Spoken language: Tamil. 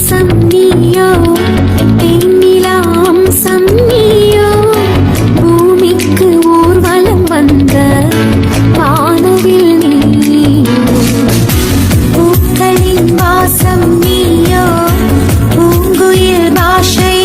நீயோ பெண்ணிலா அம்சம் நீயோ பூமிக்கு ஊர்வலம் வந்த வானவில் நீயோ பூக்களின் வாசம் நீயோ பூங்குயில் பாஷை